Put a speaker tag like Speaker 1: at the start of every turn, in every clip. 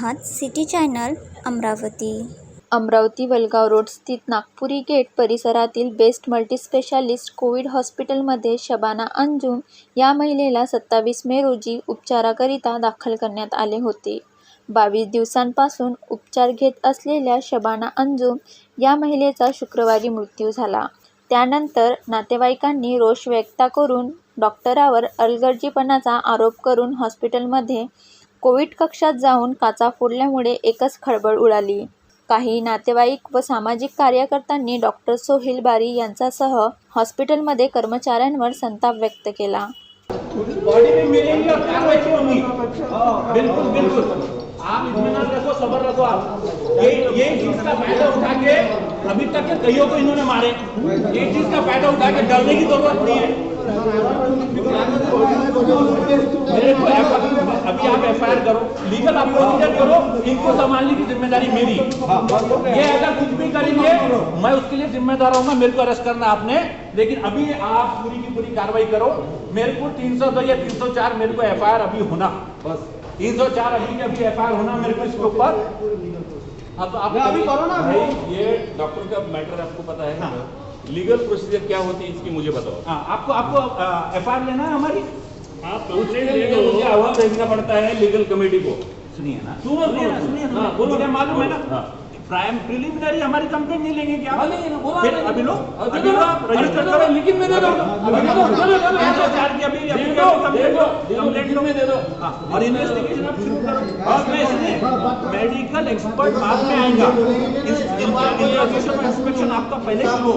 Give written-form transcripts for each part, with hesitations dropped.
Speaker 1: आहात city channel Amravati.
Speaker 2: Amravati Walgaon road स्थित Nagpuri gate परिसरातील बेस्ट मल्टीस्पेशालिस्ट कोविड हॉस्पिटलमध्ये शबाना अंजुम या महिलेला 27 मे रोजी उपचाराकरिता दाखल करण्यात आले होते। 22 दिवसांपासून उपचार घेत असलेल्या शबाना अंजुम या महिलेचा शुक्रवारी मृत्यू झाला। त्यानंतर नातेवाईकांनी रोष व्यक्त करून डॉक्टरावर अलगर्जीपणाचा आरोप करून हॉस्पिटलमध्ये कोविड कक्षात जाऊन काचा फोडल्यामुळे एकच खळबळ उडाली। काही नातेवाईक व सामाजिक कार्यकर्त्यांनी डॉक्टर सोहेल बारी यांच्यासह हॉस्पिटलमध्ये कर्मचाऱ्यांवर संताप व्यक्त केला।
Speaker 3: बॉडी में मिलेंगे और कार्रवाई होगी। बिल्कुल बिल्कुल आप इत्मीनान रखो, सब्र रखो। आप ये चीज का फायदा उठा के अभी तक के कईयों को इन्होंने मारे। ये चीज का फायदा उठा के डरने की जरूरत नहीं है। मेरे को अभी आप एफआईआर करो, लीगल आप प्रोसीजर करो, इनको संभालने की जिम्मेदारी मेरी। ये अगर कुछ भी करेंगे मैं उसके लिए जिम्मेदार रहूंगा। मेरे को अरेस्ट करना आपने, लेकिन अभी आप पूरी की पूरी कार्रवाई करो। मेरे को 302 या 304 मेरे को एफआईआर अभी होना, बस 304 अभी अभी एफआईआर होना मेरे को इसके ऊपर। अब आप अभी करो ना भाई।
Speaker 4: ये डॉक्टर का मैटर आपको पता है। हाँ। लीगल प्रोसीजर क्या होती है इसकी मुझे बताओ।
Speaker 3: हाँ, आपको एफआईआर लेना है हमारी।
Speaker 4: आप मुझे आवाज भेजना पड़ता है लीगल कमेटी को।
Speaker 3: सुनिए ना,
Speaker 4: सुनिए ना।
Speaker 3: हाँ, बोलो, मालूम है ना।
Speaker 4: हाँ।
Speaker 3: प्राइम प्रिलिमिनरी हमारी कंप्लेंट नहीं लेंगे क्या?
Speaker 4: बोला
Speaker 3: फिर अभी लो आप रजिस्टर करो,
Speaker 4: लिखित में दे दो।
Speaker 3: अभी दो 304 की अभी कंप्लेंट
Speaker 4: में दे दो।
Speaker 3: और इन्वेस्टिगेशन आप शुरू करो। और मैं इसमें मेडिकल एक्सपर्ट बाद में आएगा। इंस्पेक्शन आपका पहले शुरू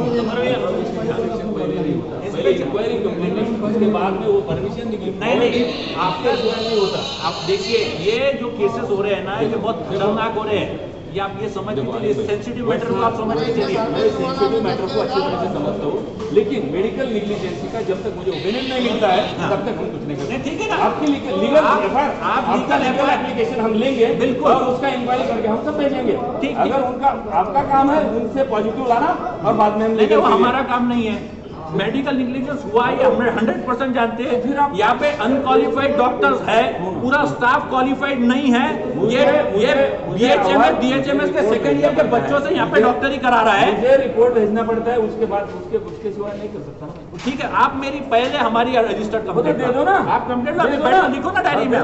Speaker 4: इंक्वायरी कंप्लेंट उसके बाद में वो परमिशन
Speaker 3: नहीं आपके नहीं होता। आप देखिए ये जो केसेस हो रहे हैं ना, ये बहुत खतरनाक हो रहे हैं। ये आप ये समझ लीजिए, सेंसिटिव मैटर को आप समझ लीजिए।
Speaker 4: मैं सेंसिटिव मैटर को अच्छी तरह से समझता हूँ, लेकिन मेडिकल निग्लिजेंसी का जब तक मुझे ओपिनियन नहीं मिलता है तब तक हम कुछ नहीं करते।
Speaker 3: ठीक है ना।
Speaker 4: आपकी लीगल लीगल एप्लीकेशन हम लेंगे,
Speaker 3: बिल्कुल,
Speaker 4: और उसका इंक्वायरी करके हम सब भेजेंगे।
Speaker 3: ठीक,
Speaker 4: अगर उनका आपका काम है उनसे पॉजिटिव लाना और बाद में हम
Speaker 3: लेकिन वो हमारा काम नहीं है। मेडिकल निग्लिजेंस हुआ है हम 100% जानते हैं। यहाँ पे अनक्वालिफाइड डॉक्टर्स है, पूरा स्टाफ क्वालिफाइड नहीं है। ये BHMS DHMS के सेकंड ईयर के बच्चों से यहाँ पे डॉक्टरी करा रहा है।
Speaker 4: मुझे रिपोर्ट भेजना पड़ता है, उसके बाद उसके सिवा नहीं कर सकता।
Speaker 3: ठीक है, आप मेरी पहले हमारी रजिस्टर्ड कंप्लेंट
Speaker 4: दे दो ना।
Speaker 3: आप कंप्लेंट लिखो ना डायरी में,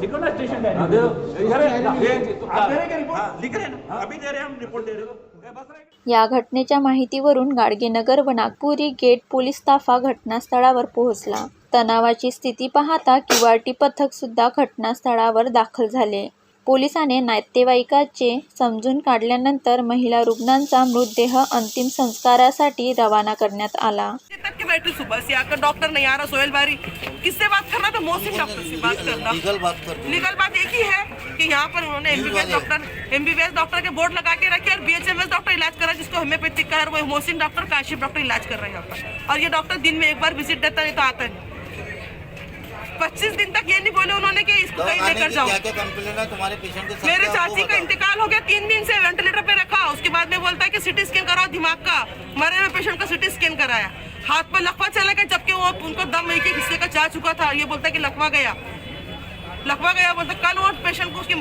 Speaker 3: लिखो ना स्टेशन डायरी
Speaker 4: दे दो।
Speaker 3: लिख रहे हैं ना, अभी दे रहे हैं हम, रिपोर्ट दे रहे हैं।
Speaker 2: या घटनेच्या माहितीवरून गाडगेनगर व नागपुरी गेट पोलीस ताफा घटनास्थळावर पोहोचला। तणावाची स्थिती पाहता किवाटी पथक सुद्धा घटनास्थळावर दाखल झाले। पोलिसाने नातेवाईकाचे समजून काढल्यानंतर महिला रुग्णांचा मृतदेह अंतिम संस्कारासाठी रवाना करण्यात आला।
Speaker 5: तक के बैठी सुबह से आकर डॉक्टर नहीं आ रहा। सोहेल बारी किससे बात करना था? मोहसिन डॉक्टर से बात करना। लीगल बात एक ही है कि यहाँ पर उन्होंने एमबीबीएस डॉक्टर के बोर्ड लगा के रखे और BHMS डॉक्टर इलाज कर रहा है, जिसको होम्योपैथिक का है वो मोहसिन डॉक्टर काशिफ डॉक्टर इलाज कर रहे हैं यहाँ पर। और ये डॉक्टर दिन में एक बार विजिट देता नहीं तो आता नहीं। 25 दिन तक ये नहीं बोले उन्होंने कि इसको कहीं लेकर जाओ।
Speaker 6: क्या कंप्लेंट है तुम्हारे पेशेंट के साथ?
Speaker 5: मेरे चाची का इंतकाल हो गया, 3 दिन से वेंटिलेटर पे रखा। उसके बाद में बोलता है कि सिटी स्कैन कराओ दिमाग का। मरे हुए पेशेंट का सिटी स्कैन कराया, हाथ पर लकवा चला गया, जबकि वो उनको दम एक हिस्से का जा चुका था। ये बोलता है कि लकवा गया बोलता। कल वो पेशेंट को, उसकी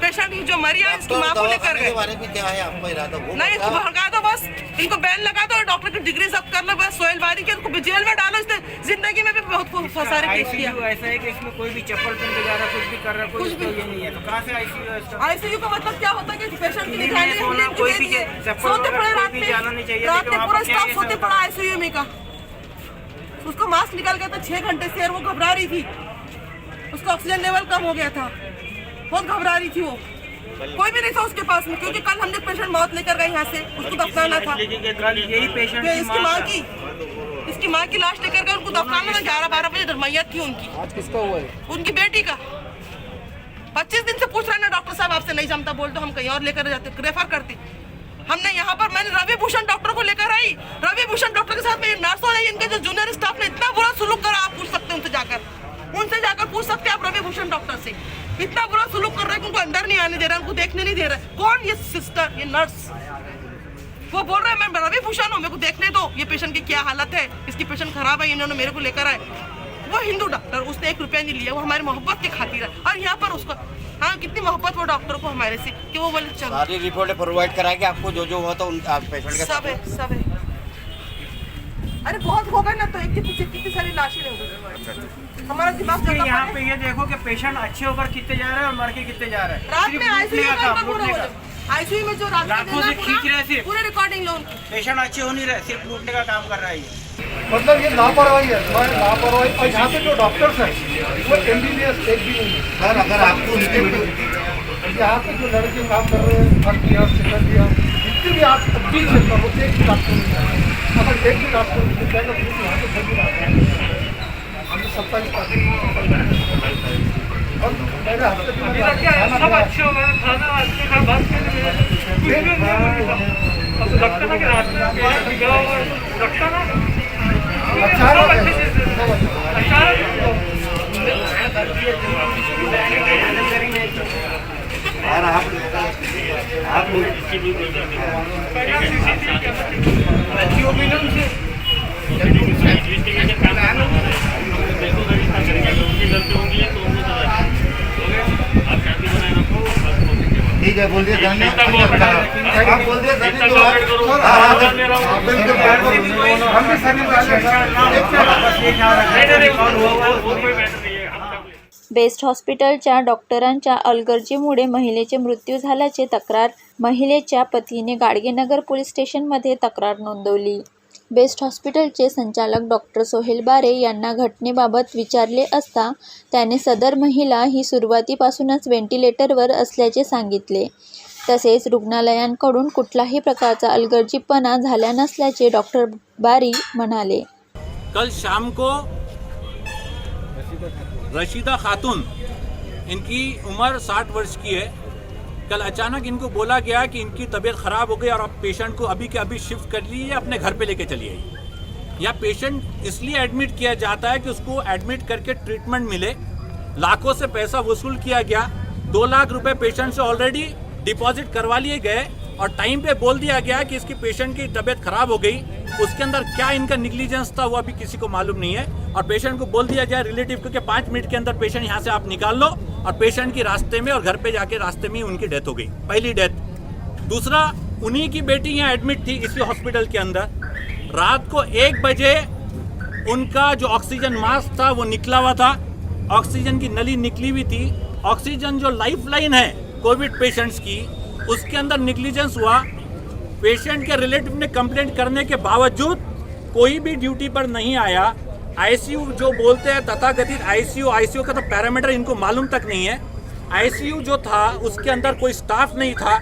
Speaker 5: पेशेंट जो मरी है इसकी माँ को लेकर गए।
Speaker 6: बारे में क्या है आपका इरादा?
Speaker 5: नहीं, इसको भड़का दो बस, इनको बैन लगा दो, डॉक्टर की डिग्री सब कर लो बस। सोहेल बारी के उनको जेल में डालो। इसने जिंदगी में भी बहुत सारे केस किया।
Speaker 7: ऐसा है कि इसमें कोई भी चप्पल पहन के जा रहा है, कुछ भी कर रहा है, कुछ भी ये नहीं है। तो कहाँ से
Speaker 5: ICU का मतलब क्या होता है कि पेशेंट की निगरानी
Speaker 7: कोई भी चप्पल
Speaker 5: सोते पड़े
Speaker 7: कोई
Speaker 5: रात
Speaker 7: भी
Speaker 5: में,
Speaker 7: जाना नहीं चाहिए।
Speaker 5: रात में पूरा स्टाफ सोते पड़ा ICU में का। उसको मास्क निकाल गया था 6 घंटे से और वो घबरा रही थी। उसका ऑक्सीजन लेवल कम हो गया था, बहुत घबरा रही थी वो। कोई भी नहीं था उसके पास में, क्योंकि कल हमने पेशेंट मौत लेकर गए यहाँ से, उसको दफनाना था।
Speaker 7: यही पेशेंट
Speaker 5: इसकी माँ की लाश लेकर गए, उनको दफनाना था। 11-12 बजे मैयत थी उनकी।
Speaker 7: आज किसका हुआ है?
Speaker 5: उनकी बेटी का। 25 दिन से पूछ रहे हैं डॉक्टर साहब, आपसे नहीं जमता बोल तो हम कहीं और लेकर जाते, रेफर करते। हमने यहाँ पर, मैंने रवि भूषण डॉक्टर को लेकर आई। रवि भूषण डॉक्टर के साथ में नर्सों ने, इनके जो जूनियर स्टाफ ने इतना बुरा सुलूक करा, आप पूछ सकते हैं उनसे जाकर पूछ सकते हैं आप रवि भूषण डॉक्टर से। इतना बुरा सुलूक कर रहे हैं कि उनको अंदर नहीं आने दे रहा है, उनको देखने नहीं दे रहा है। कौन? ये सिस्टर, ये नर्स। वो बोल रहे हैं मैं रवि भूषण हूँ, मेरे को देखने दो ये पेशेंट की क्या हालत है, इसकी पेशेंट खराब है, इन्होंने मेरे को लेकर आए। वो हिंदू डॉक्टर, उसने 1 रुपया नहीं लिया, वो हमारी मोहब्बत की खातिर है। और यहाँ पर उसको हाँ कितनी मोहब्बत वो डॉक्टर को हमारे से कि वो बोले चलो।
Speaker 6: सारी रिपोर्टें प्रोवाइड कराएंगे आपको, जो हुआ तो पेशेंट के
Speaker 5: सब है, सब है। अरे बहुत हो गए ना, तो एक के पीछे कितनी सारी लाशें हो गई। हमारा दिमाग
Speaker 7: इसके यहाँ पे ये देखो कि पेशेंट अच्छे होकर कितने जा रहे हैं और मर के कितने जा रहे हैं।
Speaker 5: रात में
Speaker 7: सिर्फ
Speaker 5: आईसीयू
Speaker 7: लूटने का काम,
Speaker 5: में
Speaker 7: लूटने का।
Speaker 5: आईसीयू में जो रात
Speaker 7: लाखों से खींच रहे थे,
Speaker 5: पूरे रिकॉर्डिंग लो उनकी।
Speaker 7: पेशेंट अच्छे हो नहीं रहे, सिर्फ लूटने का काम कर रहा है ये।
Speaker 8: मतलब ये लापरवाही है, तुम्हारी लापरवाही। और यहाँ पे जो डॉक्टर्स हैं वो MBBS एक भी नहीं है।
Speaker 6: सर अगर आपको
Speaker 8: यहाँ पे जो लड़के काम कर रहे हैं, फर्स्ट ईयर, सेकंड ईयर, जितने भी आप 20 से करो, एक भी डॉक्टर नहीं है। अगर एक भी डॉक्टर नहीं जाएगा तो यहाँ पे सभी हम 27 और मेरे हफ्ते
Speaker 9: सब अच्छे हो गए, खाना अच्छे खा बात के लिए कुछ भी नहीं अब तो लगता ना कि रात में गया और लगता ना
Speaker 8: अच्छा
Speaker 9: सब अच्छे से अच्छा
Speaker 6: यार आप ठीक है, बोल दिए धन्यवाद। आप बोल दिए धन्यवाद।
Speaker 8: हम भी सभी
Speaker 2: बेस्ट हॉस्पिटलच्या डॉक्टरांच्या अलगर्जीमुळे महिलेचे मृत्यू झाल्याची तक्रार महिलेच्या पतीने गाडगेनगर पोलीस स्टेशनमध्ये तक्रार नोंदवली। बेस्ट हॉस्पिटलचे संचालक डॉक्टर सोहेल बारे यांना घटनेबाबत विचारले असता त्याने सदर महिला ही सुरुवातीपासूनच व्हेंटिलेटरवर असल्याचे सांगितले। तसेच रुग्णालयांकडून कुठलाही प्रकारचा अलगर्जीपणा झाला नसल्याचे डॉक्टर बारी म्हणाले।
Speaker 3: कल शाम को रशीदा खातून, इनकी उम्र 60 वर्ष की है, कल अचानक इनको बोला गया कि इनकी तबीयत ख़राब हो गई और आप पेशेंट को अभी के अभी शिफ्ट कर लीजिए, अपने घर पे लेके चलिए। या पेशेंट इसलिए एडमिट किया जाता है कि उसको एडमिट करके ट्रीटमेंट मिले। लाखों से पैसा वसूल किया गया, 2 लाख रुपए पेशेंट से ऑलरेडी डिपॉजिट करवा लिए गए और टाइम पे बोल दिया गया कि इसकी पेशेंट की तबीयत खराब हो गई। उसके अंदर क्या इनका निग्लिजेंस था वो अभी किसी को मालूम नहीं है। और पेशेंट को बोल दिया जाए रिलेटिव को कि 5 मिनट के अंदर पेशेंट यहाँ से आप निकाल लो, और पेशेंट की रास्ते में और घर पे जाके रास्ते में उनकी डेथ हो गई, पहली डेथ। दूसरा, उन्हीं की बेटी यहाँ एडमिट थी इसी हॉस्पिटल के अंदर। रात को 1 बजे उनका जो ऑक्सीजन मास्क था वो निकला हुआ था, ऑक्सीजन की नली निकली हुई थी। ऑक्सीजन जो लाइफ लाइन है कोविड पेशेंट्स की, उसके अंदर निग्लिजेंस हुआ। पेशेंट के रिलेटिव ने कंप्लेंट करने के बावजूद कोई भी ड्यूटी पर नहीं आया। आईसीयू जो बोलते हैं तथाकथित आईसीयू का तो पैरामीटर इनको मालूम तक नहीं है। आईसीयू जो था उसके अंदर कोई स्टाफ नहीं था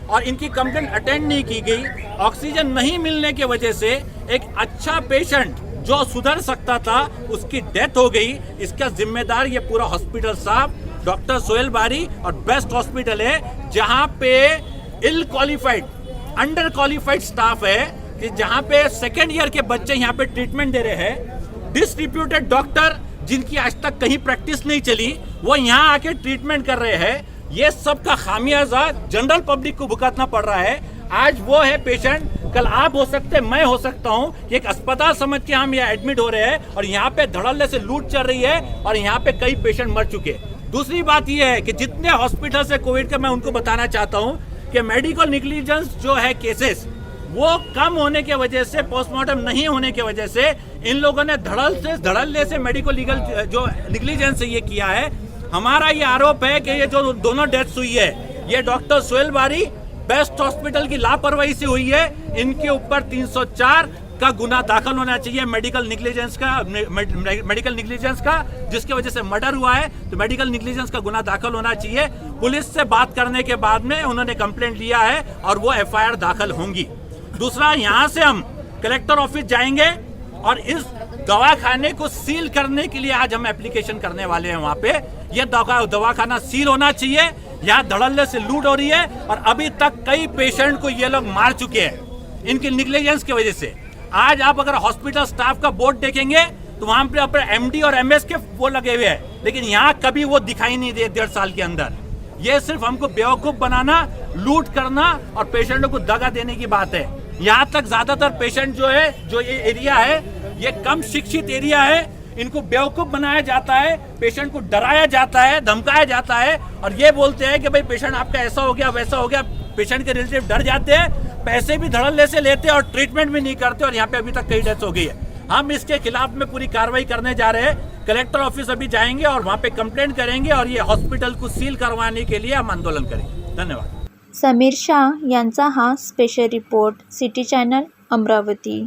Speaker 3: और इनकी कंप्लेंट अटेंड नहीं की गई। ऑक्सीजन नहीं मिलने की वजह से एक अच्छा पेशेंट जो सुधर सकता था उसकी डेथ हो गई। इसका जिम्मेदार ये पूरा हॉस्पिटल साहब डॉक्टर सोहेल बारी और बेस्ट हॉस्पिटल है, जहाँ पे इल क्वालिफाइड, अंडर क्वालिफाइड स्टाफ है, कि जहाँ पे 2nd ईयर के बच्चे यहाँ पे ट्रीटमेंट दे रहे हैं। डिसरिप्यूटेड डॉक्टर जिनकी आज तक कहीं प्रैक्टिस नहीं चली वो यहाँ आके ट्रीटमेंट कर रहे हैं। ये सब का खामियाजा जनरल पब्लिक को भुगतना पड़ रहा है। आज वो है पेशेंट, कल आप हो सकते हैं, मैं हो सकता हूँ कि एक अस्पताल समझ के हम यहाँ एडमिट हो रहे हैं और यहाँ पे धड़ल्ले से लूट चल रही है और यहाँ पे कई पेशेंट मर चुके हैं। दूसरी बात ये है कि जितने हॉस्पिटल से कोविड का, मैं उनको बताना चाहता हूँ कि मेडिकल निग्लिजेंस जो है केसेस वो कम होने की वजह से, पोस्टमार्टम नहीं होने की वजह से इन लोगों ने धड़ल्ले से मेडिकल लीगल जो निग्लिजेंस से ये किया है। हमारा ये आरोप है कि ये जो दोनों डेथ्स हुई है ये डॉक्टर सोहेल बारी बेस्ट हॉस्पिटल की लापरवाही से हुई है। इनके ऊपर 304 का गुना दाखिल होना चाहिए मेडिकल निग्लिजेंस का, जिसकी वजह से मर्डर हुआ है, तो मेडिकल निग्लिजेंस का गुना दाखिल होना चाहिए। पुलिस से बात करने के बाद में उन्होंने कंप्लेंट लिया है और वो FIR दाखिल होंगी। दूसरा, यहाँ से हम कलेक्टर ऑफिस जाएंगे और इस दवाखाने को सील करने के लिए आज हम एप्लीकेशन करने वाले हैं। वहाँ पे ये दवाखाना सील होना चाहिए। यहाँ धड़ल्ले से लूट हो रही है और अभी तक कई पेशेंट को ये लोग मार चुके हैं इनकी निग्लिजेंस की वजह से। आज आप अगर हॉस्पिटल स्टाफ का बोर्ड देखेंगे तो वहाँ पे अपने MD और MS के वो लगे हुए हैं, लेकिन यहाँ कभी वो दिखाई नहीं दे 1.5 साल के अंदर। ये सिर्फ हमको बेवकूफ बनाना, लूट करना और पेशेंटों को दगा देने की बात है। यहाँ तक ज्यादातर पेशेंट जो है, जो ये एरिया है, ये कम शिक्षित एरिया है। इनको बेवकूफ़ बनाया जाता है, पेशेंट को डराया जाता है, धमकाया जाता है और ये बोलते हैं कि भाई पेशेंट आपका ऐसा हो गया वैसा हो गया। पेशेंट के रिलेटिव डर जाते हैं, पैसे भी धड़ल्ले से लेते हैं और ट्रीटमेंट भी नहीं करते और यहाँ पे अभी तक कई डेथ हो गई है। हम इसके खिलाफ में पूरी कार्रवाई करने जा रहे हैं। कलेक्टर ऑफिस अभी जाएंगे और वहाँ पे कंप्लेंट करेंगे और ये हॉस्पिटल को सील करवाने के लिए हम आंदोलन करेंगे। धन्यवाद।
Speaker 2: समीर शाह यांचा हा special report, city channel, Amravati.